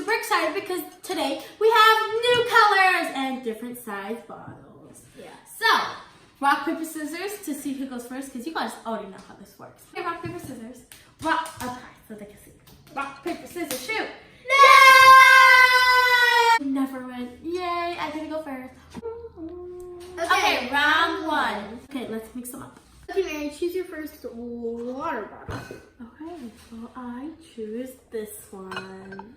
super excited because today we have new colors and different size bottles. Yeah. So, rock, paper, scissors to see who goes first because you guys already know how this works. Okay, rock, paper, scissors. Rock, okay, so they can see. Rock, paper, scissors, shoot. No! Never win. Yay, I get to go first. Okay, round one. Okay, let's mix them up. Okay, Mary, choose your first water bottle. Okay, so I choose this one.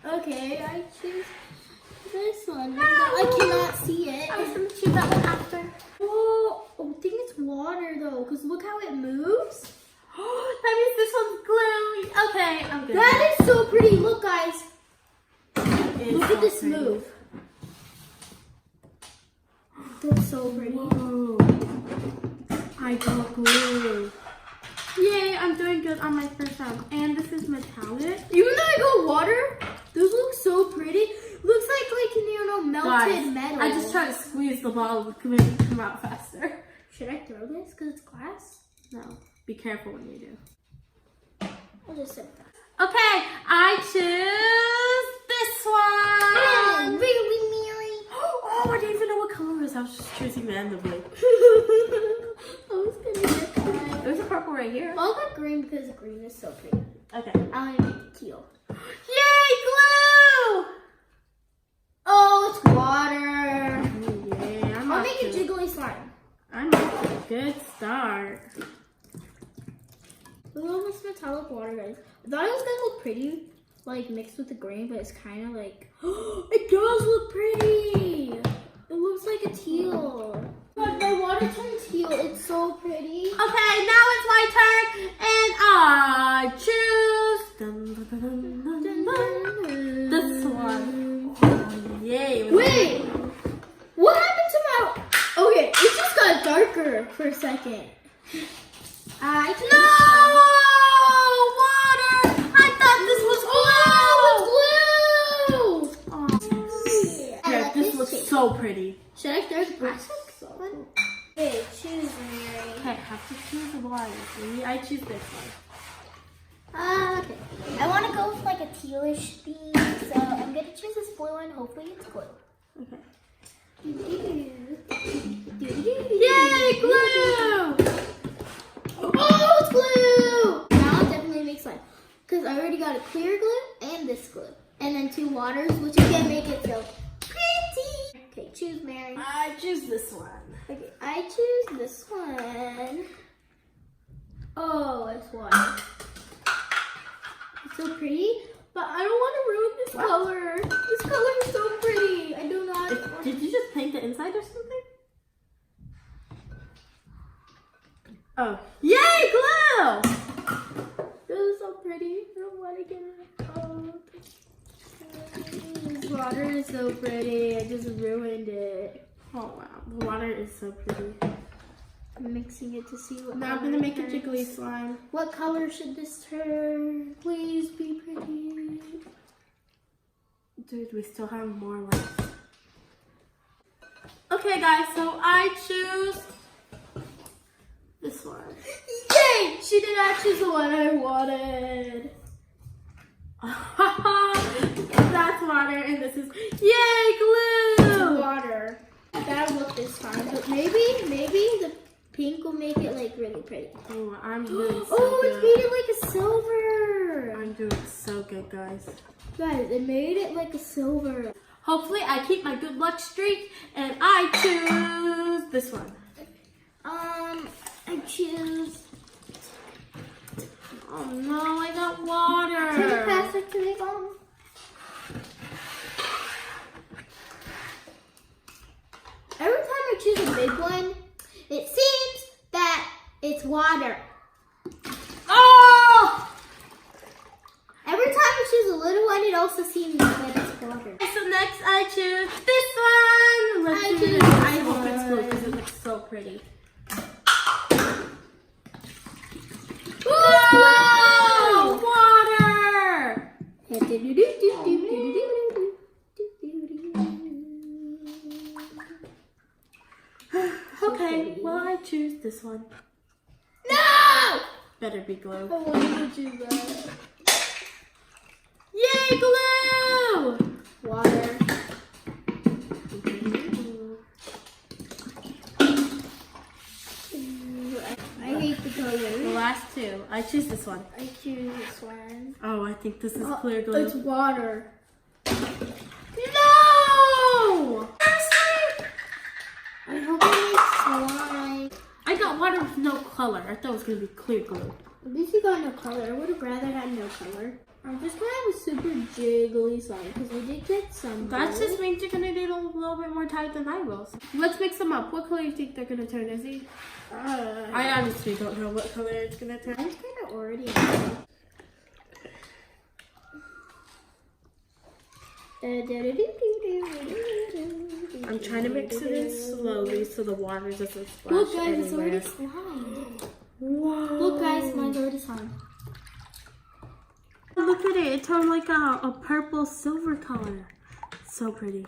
Okay, I choose this one. I cannot see it. I was gonna choose that one after. Oh, I think it's water though, because look how it moves. That means this one's glue. Okay, I'm good. That is so pretty. Look, guys. It's Look at this pretty. move. That's so pretty. Whoa. I got glue. Yay, I'm doing good on my first round. And this is metallic. Even though I got water, those look so pretty. Looks like melted Guys, metal. I just try to squeeze the bottle to make it come out faster. Should I throw this because it's glass? No, be careful when you do. I'll just set that. Okay, I choose this one. Really, Mary? Oh, I didn't even know what color it was. I was just choosing randomly. I was gonna get that. There's a purple right here. I'll go green because green is so pretty. Okay. I'll make it teal. Yay, glue! Oh, it's water. Yeah, I'll make a jiggly slime. I'm off to a good start. Look at all this metallic water, guys. I thought it was gonna look pretty, like mixed with the green, but it's kind of like, it does look pretty. It looks like a teal. But my water turned teal. It's so pretty. Okay, now it's my turn, and I choose this one. Oh, yay! Wait, what happened to my? Okay, it just got darker for a second. I No! Water! I thought this was glue! glue! Yeah, this looks so pretty. Should I throw the plastic? Okay, choose, Mary. Okay, I have to choose one. Maybe I choose this one. Okay. I want to go with like a tealish theme, so I'm going to choose this blue one. Hopefully it's glue. Okay. Yay, glue! Oh, it's glue! Now I'll definitely make slime. Because I already got a clear glue and this glue. And then 2 waters, which again make it so pretty. Okay, choose, Mary. I choose this one. Okay, I choose this one. Oh, it's water. It's so pretty, but I don't want to ruin this color. This color is so pretty. I do not. Did you just paint the inside or something? Oh, yay, glue! This is so pretty. I don't want to get it. This water is so pretty. I just ruined it. Oh wow, the water is so pretty. I'm mixing it to see what. Now I'm color gonna make a it jiggly turns. slime. What color should this turn? Please be pretty. Dude, we still have more left. Okay guys, so I choose this one. Yay! She did not choose the one I wanted. That's water and this is, yay, glue! Water. Bad look this time, but maybe the pink will make it like really pretty. Oh, I'm doing so Oh, good. it made it like a silver. I'm doing so good, guys. Guys, it made it like a silver. Hopefully I keep my good luck streak and I choose this one. I choose. Oh no, I got water. Can you pass it to me, Mom? Every time I choose a big one, it seems that it's water. Oh! Every time I choose a little one, it also seems that it's water. So next I choose this one. Let's I do choose this. I this hope it's blue one. because it looks so pretty. Whoa! Water! Okay, well I choose this one. No! Better be glue. I wanted to choose that. water. I hate the color. The last two. I choose this one. I choose this one. Oh, I think this is clear glue. It's water. No! I hope it makes slime. I got water with no color. I thought it was going to be clear glue. At least you got no color. I would have rather had no color. I'm just going to have a super jiggly slime because I did get some. That just means you're going to need a little bit more time than I will. Let's mix them up. What color do you think they're going to turn, Izzy? I honestly don't know what color it's going to turn. Mine's kind of already. I'm trying to mix it in slowly so the water doesn't splash Look, guys, it's anywhere. already slime. Whoa. Look, guys, mine's already slime. Look at it. It turned like a purple silver color. So pretty.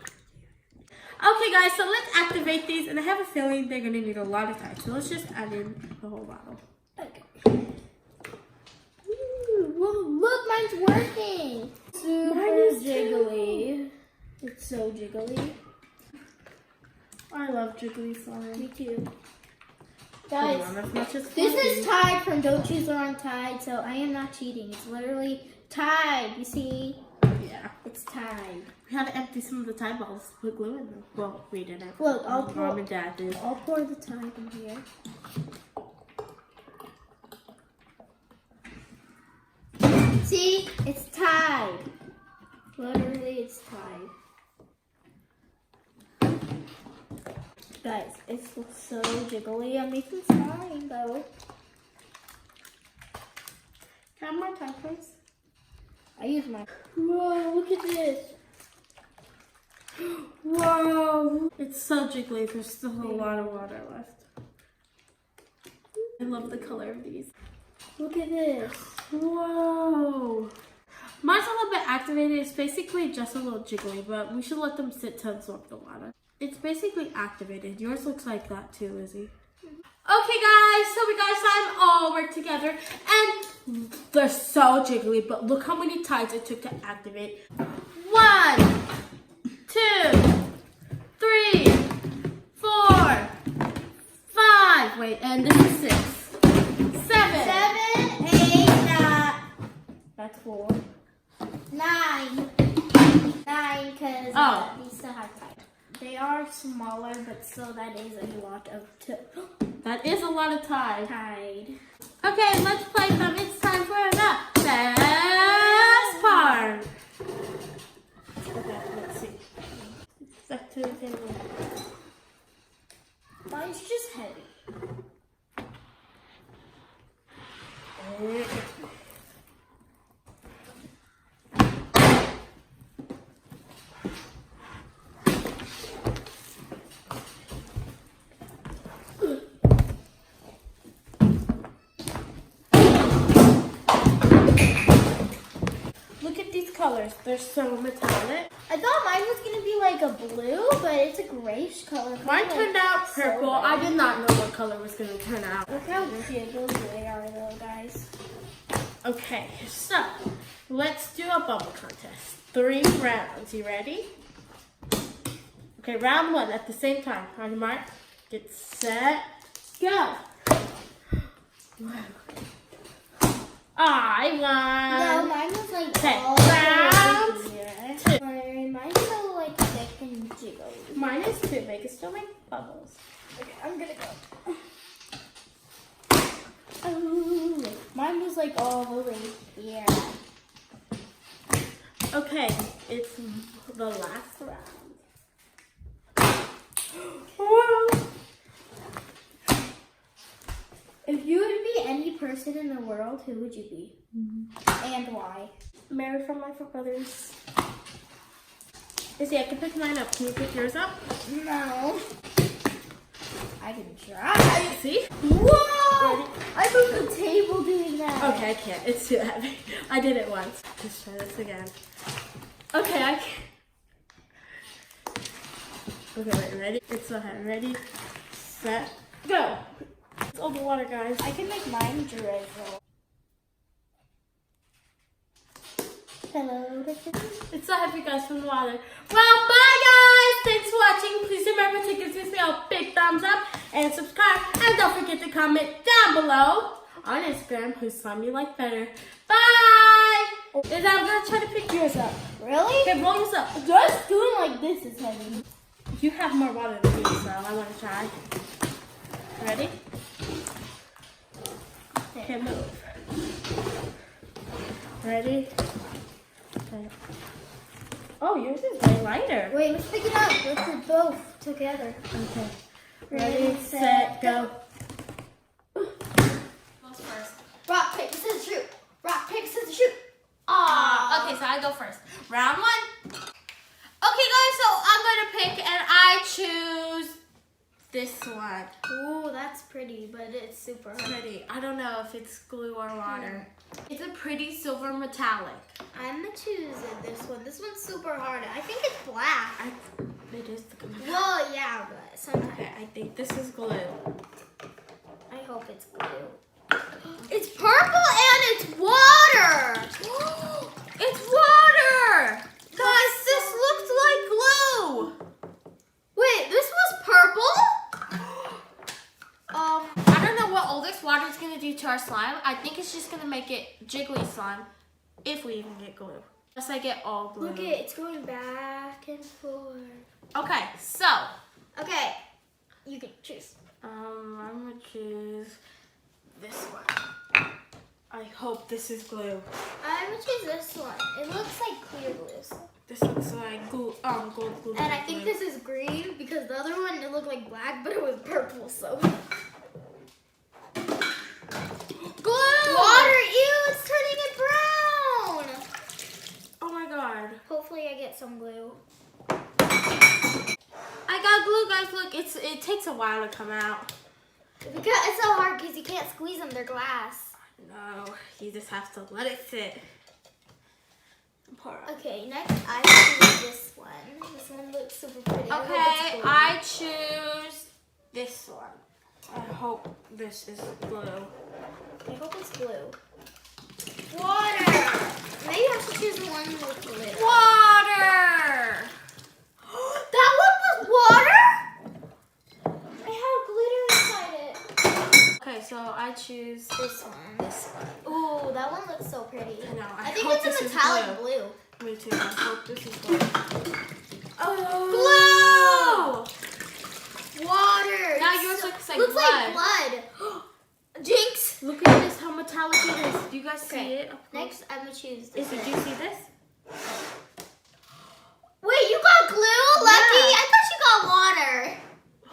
Okay, guys, so let's activate these. And I have a feeling they're going to need a lot of time. So let's just add in the whole bottle. Okay. Ooh, look, mine's working. Super jiggly. It's so jiggly. I love jiggly slime. Me too. Come Guys, on, as much as this fluffy. is tied from Don't Choose the Wrong Tide, so I am not cheating. It's literally tied, you see? Yeah. It's tied. We had to empty some of the Tide bottles to put glue in them. Well, we didn't. Look, Mom and Dad did. I'll pour the Tide in here. See? It's tied. Literally, it's tied. Guys, it's so jiggly. I'm making slime, though. Can I have more Tide, please? I use my... Whoa, look at this. Whoa! It's so jiggly. There's still a lot of water left. I love the color of these. Look at this. Whoa! Mine's a little bit activated. It's basically just a little jiggly, but we should let them sit to absorb the water. It's basically activated. Yours looks like that too, Izzy. Okay, guys, so we got slime all work together, and they're so jiggly, but look how many times it took to activate. 1, 2, 3, 4, 5. Wait, and this is 6, 7. 7, 8, 9. That's 4. 9. 9, because these still have Tide. They are smaller, but still that is a lot of That is a lot of Tide. Tide. Okay, let's play them. It's time for the best part. Okay, let's see. Stuck to the table. Mine's just heavy. Look at these colors. They're so metallic. I thought mine was going to be like a blue, but it's a grayish color. Mine Kinda turned like out purple. silver. I did not know what color was going to turn out. Look how jiggly they are though, guys. Okay, so let's do a bubble contest. 3 rounds. You ready? Okay, round 1 at the same time. On your mark, get set, go. I won. No, mine was like Okay, all round the way here. 2. Mine's so like thick and jiggly. Mine is too big. It still make bubbles. Okay, I'm gonna go. Oh, mine was like all the way here. Okay, it's the last round. Whoa. If you would be any person in the world, who would you be? And why? Mary from My Four Brothers. Izzy, I can pick mine up. Can you pick yours up? No. I can try. See? Whoa! I broke the table doing that. Okay, I can't. It's too heavy. I did it once. Let's try this again. Okay, I can't. Okay, wait, ready? It's so heavy. Ready, set, go. It's all the water, guys. I can make mine drizzle. Hello. It's so heavy, guys, from the water. Well, bye, guys. Thanks for watching. Please remember to give this video a big thumbs up and subscribe. And don't forget to comment down below on Instagram whose slime you like better. Bye. And I'm going to try to pick yours up. Really? Okay, roll yours up. Just doing like this is heavy. You have more water than me, so I want to try. Ready? Okay, move. Ready? Okay. Oh, yours is way lighter. Wait, let's pick it up. Let's do both together. Okay. Ready, set, go. Goes first. Rock, paper, scissors, shoot. Rock, paper, scissors, shoot. Okay, so I go first. Round one. Okay, guys, so I'm going to pick and I choose this one. Ooh, that's pretty, but it's super hard. Pretty. I don't know if it's glue or water. It's a pretty silver metallic. I'm gonna choose this one. This one's super hard. I think it's black. It is the glue. Well, yeah, but sometimes. Okay, I think this is glue. I hope it's blue. It's purple and it's water. It's water! Guys, this looks like glue. Wait, this was purple? I don't know what all this water is going to do to our slime. I think it's just going to make it jiggly slime if we even get glue. Unless I get all glue. Look at it, it's going back and forth. Okay, so. Okay, you can choose. I'm going to choose this one. I hope this is glue. I'm gonna choose this one. It looks like clear glue. This looks like glue, gold glue. And I think this is green because the other one, it looked like black, but it was purple, so. Glue! Water, ew, it's turning it brown. Oh my god. Hopefully I get some glue. I got glue, guys. Look, it takes a while to come out. Because it's so hard because you can't squeeze them, they're glass. No, you just have to let it sit. Okay, next I choose this one. This one looks super pretty. Okay, I choose this one. I hope this is glue. I hope it's glue. Water! Maybe I should choose the one with glue. Water! That one was water? I have glitter inside it. Okay, so I choose This one. Ooh, that one looks so pretty. I know. I think hope it's this a is metallic blue. Me too. I hope this is glue. Oh, glue! Water! Now yours looks like looks blood. like blood. Jinx! Look at this, how metallic it is. Do you guys see Okay, it? next I'm gonna choose this. Did you see this? Wait, you got glue? Lucky! I thought you got water.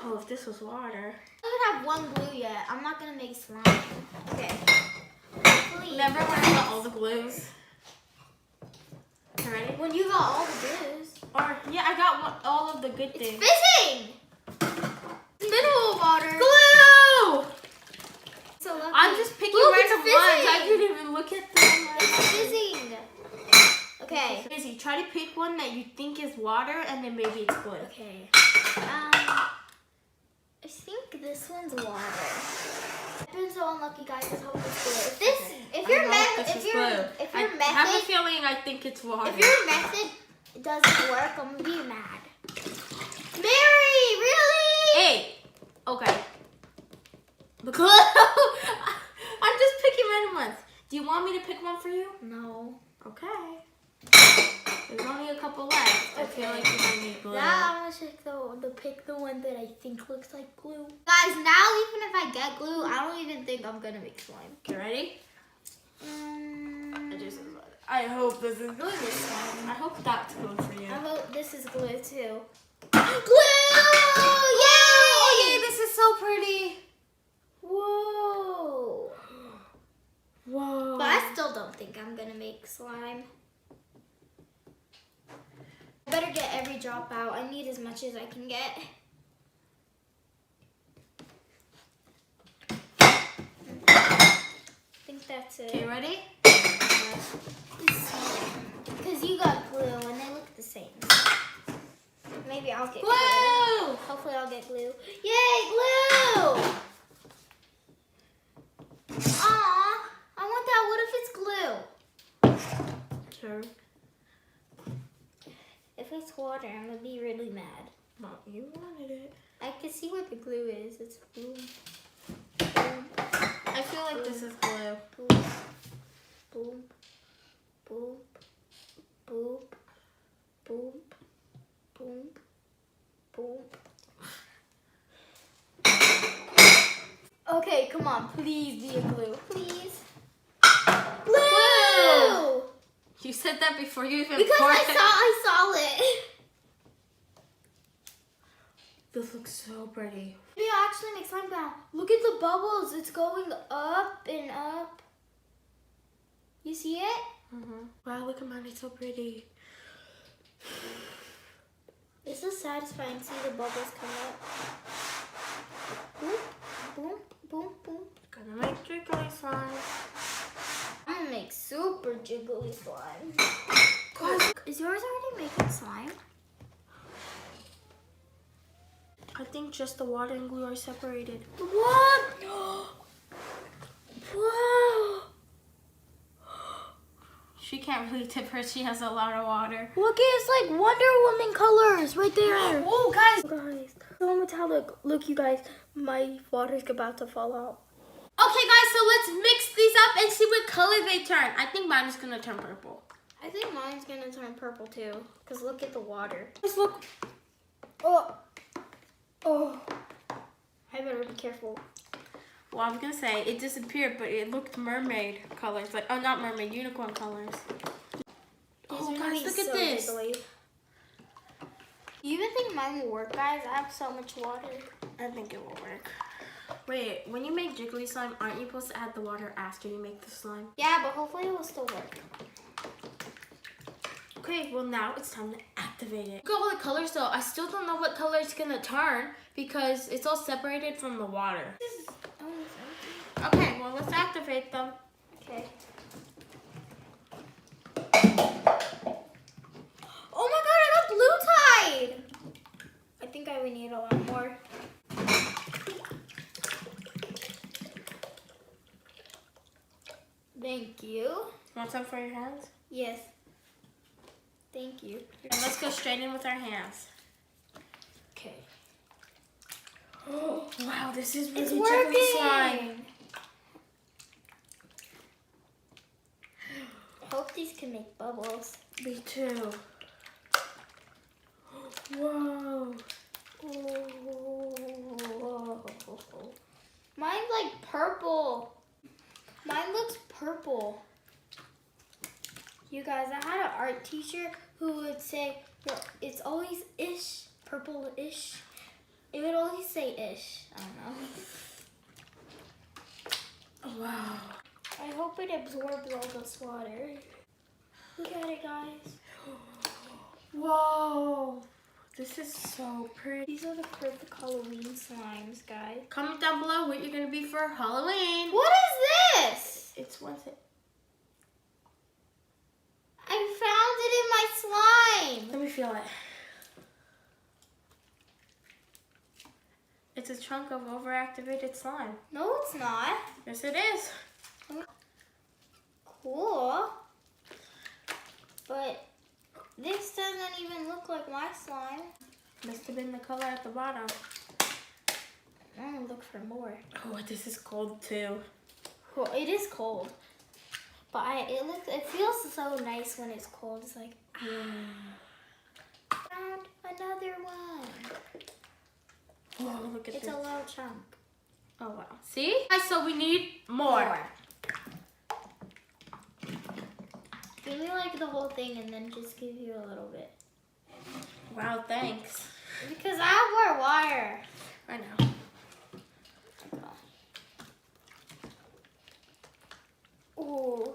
Oh, if this was water. I don't have one glue yet. I'm not gonna make slime. Okay. Please. Remember when I got all the glues? You ready? When you got all the glues. Or, yeah, I got all of the good It's things. fizzing! Mineral water. Glue! So lucky. I'm just picking Look, random it's ones. I fizzing. didn't even look at them. It's fizzing. Okay. Izzy, try to pick one that you think is water and then maybe it's glue. Okay. I think this one's water. I've been so unlucky, guys. I hope it's glue. If your I have a feeling I think it's water. If your method doesn't work, I'm gonna be mad. Mary, really? Hey, okay. The glue. I'm just picking random ones. Do you want me to pick one for you? No. Okay. There's only a couple left. I feel like you might need glue. Now I'm gonna pick the one that I think looks like glue. Guys, now even if I get glue, I don't even think I'm gonna make slime. Okay, ready? I hope this is glue this time. I hope that's glue for you. I hope this is glue too. Glue! Yay! Oh, yay, this is so pretty. Whoa. Whoa. But I still don't think I'm gonna make slime. I better get every drop out. I need as much as I can get. I think that's it. Okay, ready? Because you got glue and they look the same. Maybe I'll get glue. Glue! Hopefully I'll get glue. Yay, glue! Aw, I want that. What if it's glue? Sure. If it's water, I'm gonna be really mad. Mom, you wanted it. I can see where the glue is. It's boom, boom, I feel like this is glue. boom, boom, boom, boom, boom, boom, boom. Okay, come on, please be a glue, please. Glue! You said that before you even Because poured I saw it. This looks so pretty. Maybe I'll actually make slime now. Look at the bubbles. It's going up and up. You see it? Wow, look at mine. It's so pretty. It's so satisfying to see the bubbles come up. Boom, boom, boom, boom. Gonna make jiggly slime. I'm gonna make super jiggly slime. Is yours already making slime? I think just the water and glue are separated. What? Whoa! She can't really tip her. She has a lot of water. Look, it's like Wonder Woman colors right there. Oh, guys. Guys, so metallic. Look, you guys, my water's about to fall out. Okay, guys, so let's mix these up and see what color they turn. I think mine is gonna turn purple. I think mine's gonna turn purple too. Cause look at the water. Just look. Oh, oh! I better be careful. Well, I was gonna say it disappeared, but it looked mermaid colors. Like, oh, not mermaid, unicorn colors. Oh, guys, look at this. Jiggly. You even think mine will work, guys? I have so much water. I think it will work. Wait, when you make jiggly slime, aren't you supposed to add the water after you make the slime? Yeah, but hopefully it will still work. Okay, well now it's time to activate it. Look at all the colors though. I still don't know what color it's gonna turn because it's all separated from the water. This is almost empty. Okay, well let's activate them. Okay. Oh my god, I got blue tide! I think I would need a lot more. Thank you. Want some for your hands? Yes. Thank you. And let's go straight in with our hands. Okay. Oh, wow, this is really It's jiggly slime. working! I hope these can make bubbles. Me too. Whoa. Oh. Mine's like purple. Mine looks purple. You guys, I had an art teacher who would say, well, it's always ish, purple-ish. It would always say ish. I don't know. Oh, wow. I hope it absorbs all this water. Look at it, guys. Whoa. This is so pretty. These are the perfect Halloween slimes, guys. Comment down below what you're going to be for Halloween. What is this? It's worth it. I found it in my slime. Let me feel it. It's a chunk of overactivated slime. No, it's not. Yes, it is. Cool. But this doesn't even look like my slime. Must have been the color at the bottom. I'm gonna look for more. Oh, this is cold too. Well, it is cold. But it feels so nice when it's cold. It's like, found another one. Whoa, look at It's this. a little chunk. Oh, wow. See? Guys, so we need more. Give me like the whole thing and then just give you a little bit. Wow, thanks. Because I have more wire. I know. Ooh.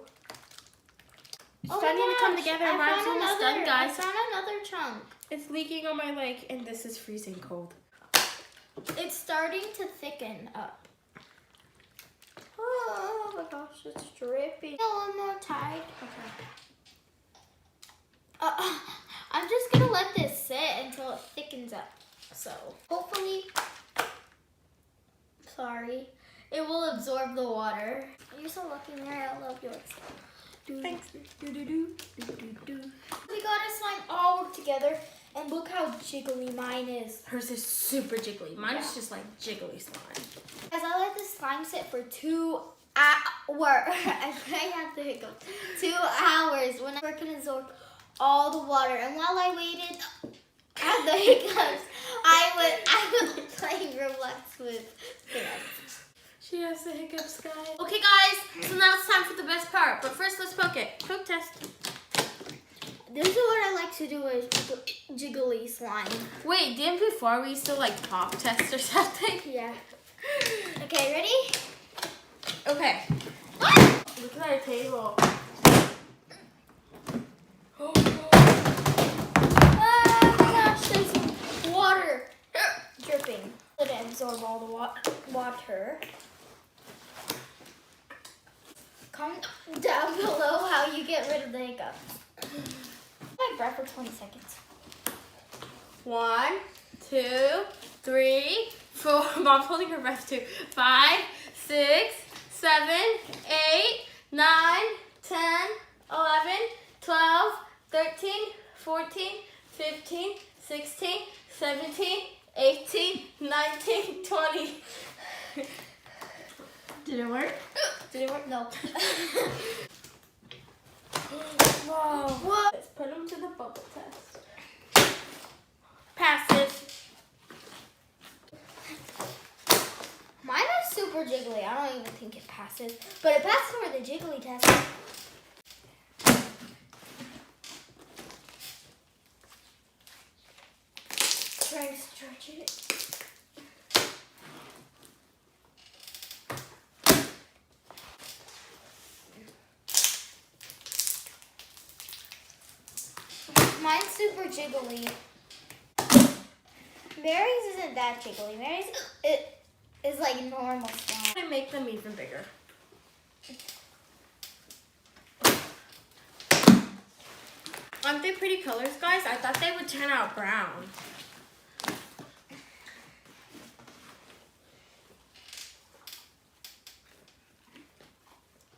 It's starting to come together. Mine's almost done, I guys. found another chunk. It's leaking on my leg, and this is freezing cold. It's starting to thicken up. Oh my gosh, it's dripping. One more tide. Okay. I'm just gonna let this sit until it thickens up. So hopefully, sorry, it will absorb the water. You're so lucky, Mary. I love yours. Thanks. We got our slime all work together, and look how jiggly mine is. Hers is super jiggly. Mine is just like jiggly slime. As I let the slime sit for 2 hours, I have the hiccup. 2 hours when I worked and absorbed all the water, and while I waited, I had the hiccups. I was playing Roblox with friends. She has the hiccups, guys. Okay, guys. So now it's time for the best part. But first, let's poke it. Poke test. This is what I like to do with jiggly slime. Wait, didn't before we used to like pop test or something? Yeah. Okay, ready? Okay. Look at our table. Oh my gosh, there's water dripping. Let it absorb all the water. Comment down below how you get rid of the hiccups. My breath for 20 seconds. 1, 2, 3, 4. Mom's holding her breath too. 5, 6, 7, 8, 9, 10, 11, 12, 13, 14, 15, 16, 17, 18, 19, 20. Did it work? Did it work? No. Whoa. Whoa. Let's put them to the bubble test. Passes. Mine is super jiggly. I don't even think it passes. But it passes for the jiggly test. Trying to stretch it. Mine's super jiggly. Mary's isn't that jiggly. Mary's is like normal slime. I make them even bigger. Aren't they pretty colors, guys? I thought they would turn out brown.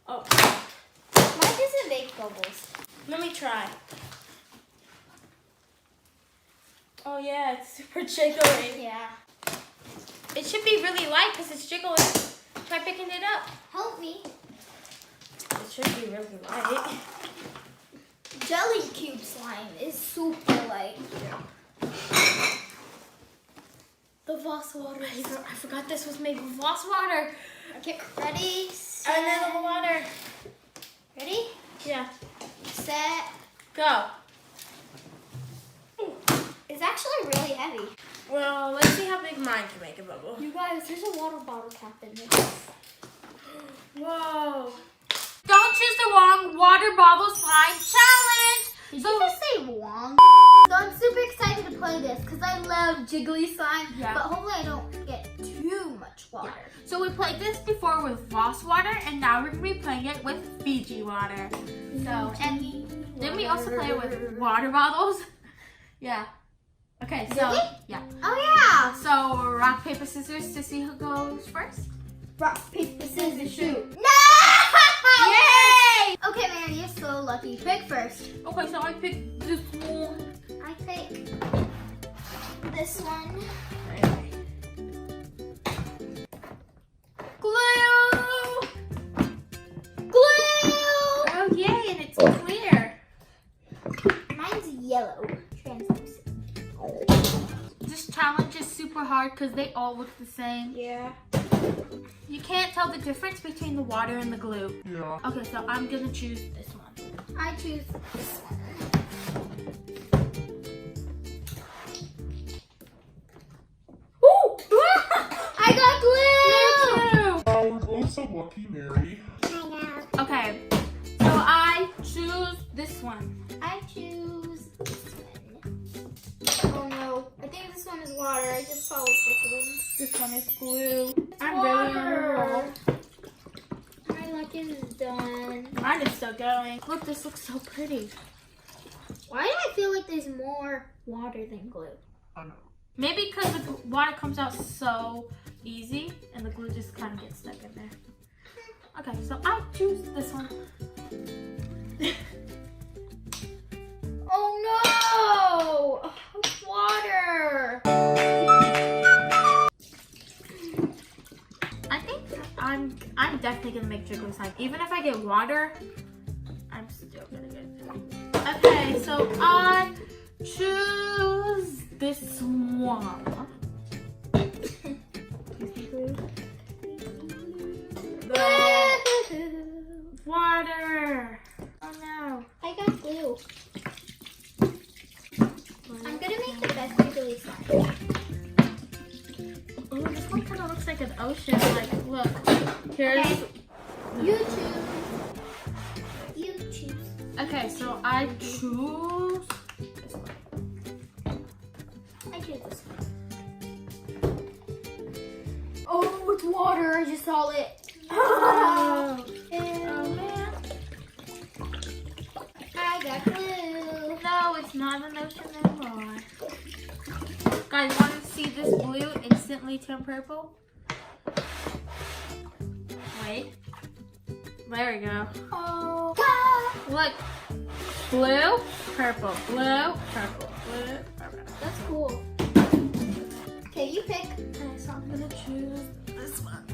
Oh, Mine doesn't make bubbles. let me try. Oh yeah, it's super jiggly. Yeah. It should be really light because it's jiggling. Try picking it up. Help me. It should be really light. Jelly cube slime is super light. The Voss water. I forgot this was made with Voss water. Okay, ready, set. And then the water. Ready, Yeah. set. Go. It's actually really heavy. Well, let's see how big mine can make a bubble. You guys, there's a water bottle cap in this. Whoa. Don't choose the wrong water bottle slime challenge. Did you just say wrong? So I'm super excited to play this because I love jiggly slime. Yeah. But hopefully I don't get too much water. Yeah. So we played this before with Voss water, and now we're gonna be playing it with Fiji water. So, and then we also play it with water bottles. Yeah. Okay, so Really? yeah. Oh yeah. So rock, paper, scissors to see who goes first. Rock, paper, scissors, shoot. No! Yay! Okay, Mary, you're so lucky. Pick first. Okay, so I picked this one. I pick this one. Glue! Glue! Oh yay, and it's clear. Mine's yellow. Translucent. This challenge is super hard because they all look the same. Yeah. You can't tell the difference between the water and the glue. Yeah. Okay, so I'm gonna choose this one. I choose this one. Woo! I got glue! Oh, we're both so lucky, Mary. I know. Okay, so I choose this one. I choose this one. Oh no. I think this one is water. I just saw it trickling. This one is glue. I'm Water. really My luck is done. Mine is still going. Look, this looks so pretty. Why do I feel like there's more water than glue? I know. Maybe because the water comes out so easy and the glue just kind of gets stuck in there. Okay, so I choose this one. Oh no! It's water. I think I'm definitely gonna make Jiggly slime. Even if I get water, I'm still gonna get it. Okay, so I choose this one. Water. Oh no. I got glue. I'm gonna make the best Jiggly slime. Oh, this one kind of looks like an ocean. Like, look. Here's. Okay. You choose. You choose. Okay, so I choose this one. I choose this one. Oh, it's water. I just saw it. Oh, man. I got glue. No, it's not an ocean anymore. Guys, want to see this blue instantly turn purple? Wait. There we go. Oh. Look. Blue, purple, blue, purple, blue, purple. That's cool. Okay, you pick. Okay, so I'm gonna choose this one.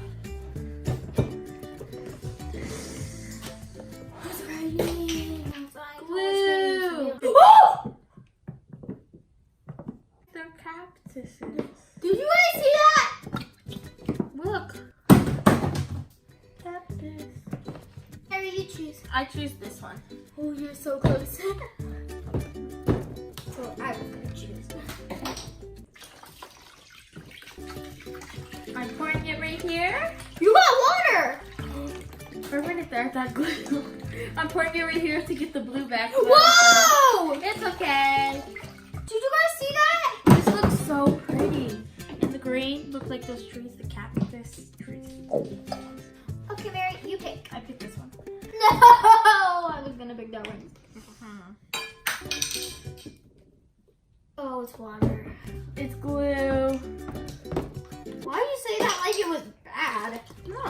Who's ready? Blue. Oh! They're cactuses. Did you guys see that? Look. Cactus. Harry, you choose. I choose this one. Oh, you're so close. So I was gonna choose. I'm pouring it right here. You got water! Or when it's there, that glue. I'm pouring it right here to get the blue back. Whoa! It's okay. Did you guys see that? This looks so pretty. And the green look like those trees, the cactus trees. Okay, Mary, you pick. I picked this one. No! I was gonna pick that one. Oh, it's water. It's glue. Why do you say that like it was bad? No,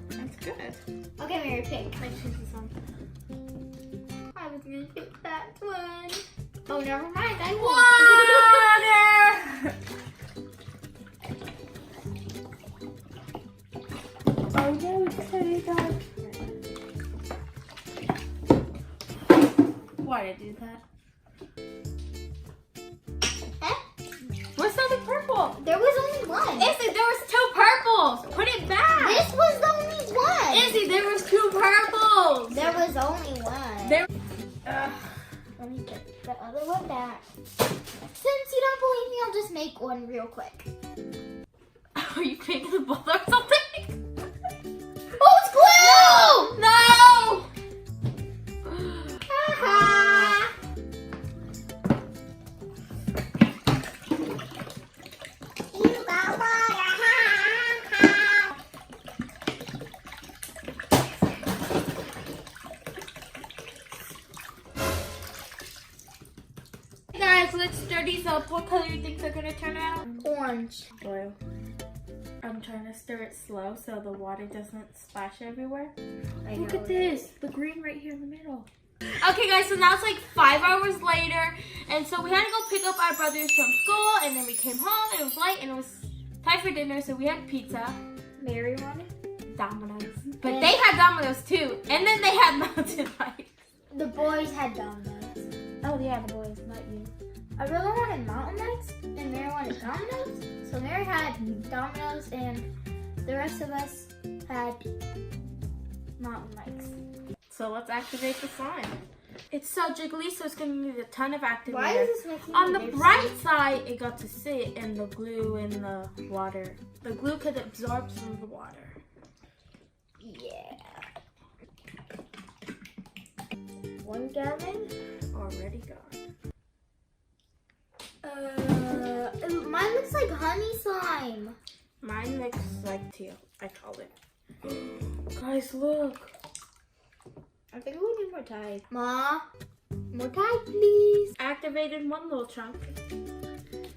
it's good. Okay, Mary, pick. I choose this one. I was gonna pick that one. Oh, never mind. I Water! Oh no, it's so dark. Why did I do that? Where's the other purple? There was only one. Izzy, there was 2 purples. Put it back. This was the only one. Izzy, there was 2 purples. There was only one. There. Let me put the other one back. Since you don't believe me, I'll just make one real quick. Are you making the bowl or something? Oh, it's glue! No! Haha. You got water. Hey guys, let's stir these up. What color do you think they're gonna turn out? Orange. Blue. I'm trying to stir it slow so the water doesn't splash everywhere. Look at this, the green right here in the middle. Okay guys, so now it's like 5 hours later, and so we had to go pick up our brothers from school, and then we came home, and it was late, and it was time for dinner, so we had pizza. Mary wanted? Domino's. But they had Domino's too, and then they had Mountain Light. The boys had Domino's. Oh yeah, the boys, not you. I really wanted Mountain Lights, and Mary wanted Domino's. So Mary had Domino's, and the rest of us had Mountain Lights. So let's activate the slime. It's so jiggly, so it's gonna need a ton of activator. Why is this making On me the thirsty? bright side, it got to sit in the glue in the water. The glue could absorb some of the water. Yeah. 1 gallon already gone. Mine looks like honey slime. Mine looks like teal, I call it. Guys, look. I think we need more Tide. Ma, more Tide, please. Activated 1 little chunk.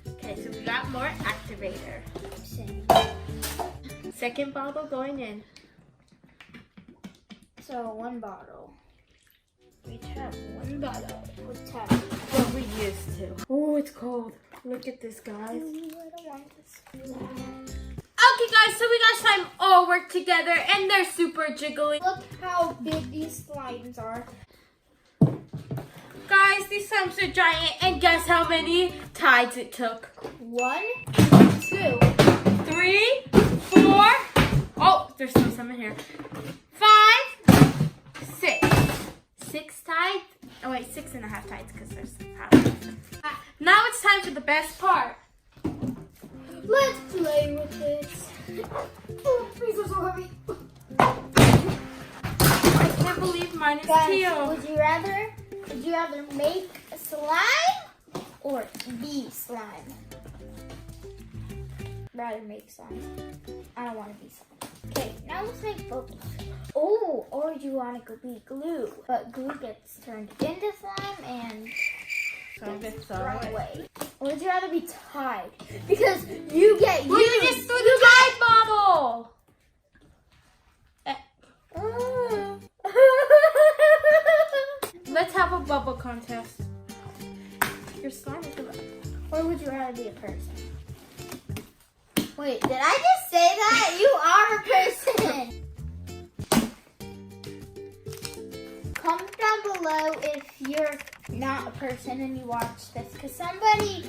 Okay, so we got more activator. Same. Second bottle going in. So 1 bottle. We have one bottle. Let's have What we used to. Oh, it's cold. Look at this, guys. I don't want this. Okay, guys, so we got slime all work together, and they're super jiggly. Look how big these slimes are. Guys, these slimes are giant, and guess how many tides it took? 1, 2. 3, 4. Oh, there's still some in here. 5, 6. 6 tides. Oh wait, 6.5 tides because there's half. Now it's time for the best part. Let's play with it. Oh, these are so heavy. I can't believe mine is Guys, teal. would you rather make a slime or be slime? Rather make slime. I don't want to be slime. Okay, now let's make bubbles. Oh, or do you want to be glue? But glue gets turned into slime and Gets thrown away. Or would you rather be tied? Because you get Well, you just threw the tide bottle. Let's have a bubble contest. Your slime is good. Or would you rather be a person? Wait, did I just say that? You are a person! Comment down below if you're not a person and you watch this. Because somebody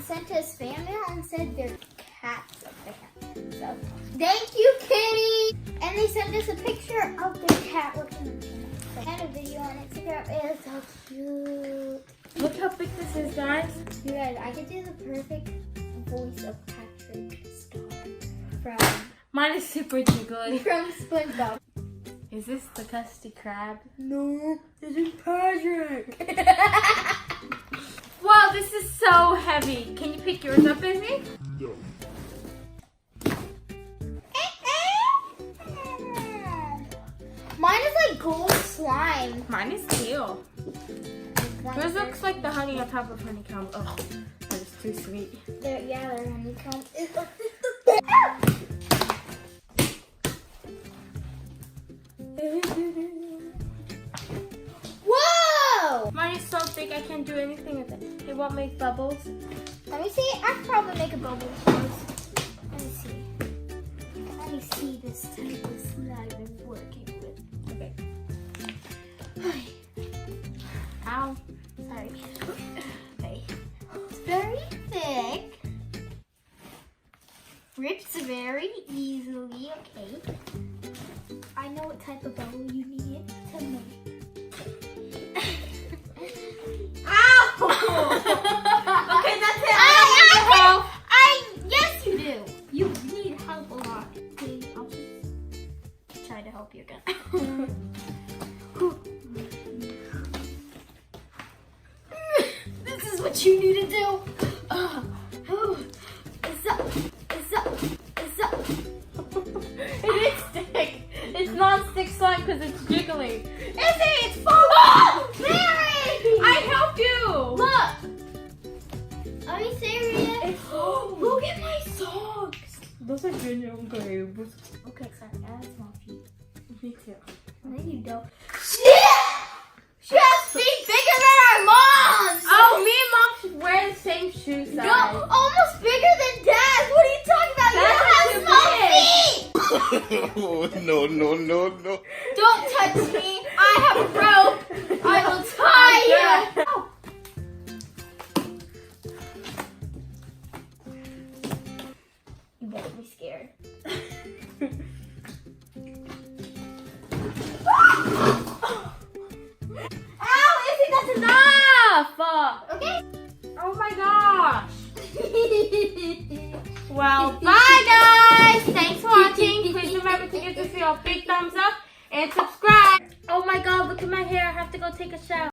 sent us fan mail and said their cat's a fan. So, thank you, kitty! And they sent us a picture of their cat looking at me. And a video on Instagram. It's so cute. Look how big this is, guys. You guys, I could do the perfect voice of Patrick Star Mine is super jiggly. from SpongeBob. Is this the Krusty Krab? No, this is Patrick. Wow, this is so heavy. Can you pick yours up, Izzy? No. Mine is like gold slime. Mine is teal. Yours looks like the honey on top of honeycomb. Oh, that is too sweet. Yeah, they're honeycomb. Whoa! Mine is so big I can't do anything with it. It won't make bubbles. Let me see. I could probably make a bubble first. Let me see. Let me see this type of slime I'm working with. Okay. Ow. Sorry. Okay. It's very thick. Rips very easily. Okay. I know what type of bubble you need to make. Ow! Okay, that's it. Yes, you do. You need help a lot. Okay, I'll just try to help you again. This is what you need to do. It's up. It is stick. It's non-stick slime because it's jiggly. Izzy, it's falling! Mary! I helped you. Look! Are you serious? Look at my socks. Those are good young babes. Okay, sorry. I have small feet. Me too. No, you don't. She has feet bigger than our mom's! Oh, me and mom should wear the same shoe size. No, almost bigger than Dad's. What are you talking about? That's You have too small feet! No, no, no, no. Don't touch me. I have a rope. I will tie you. You better be scared. Ow, Izzy, that's enough. Okay. Oh my gosh. Well, bye guys. Thanks for watching. Please remember to give this video a big thumbs up and subscribe. Oh my god, look at my hair. I have to go take a shower.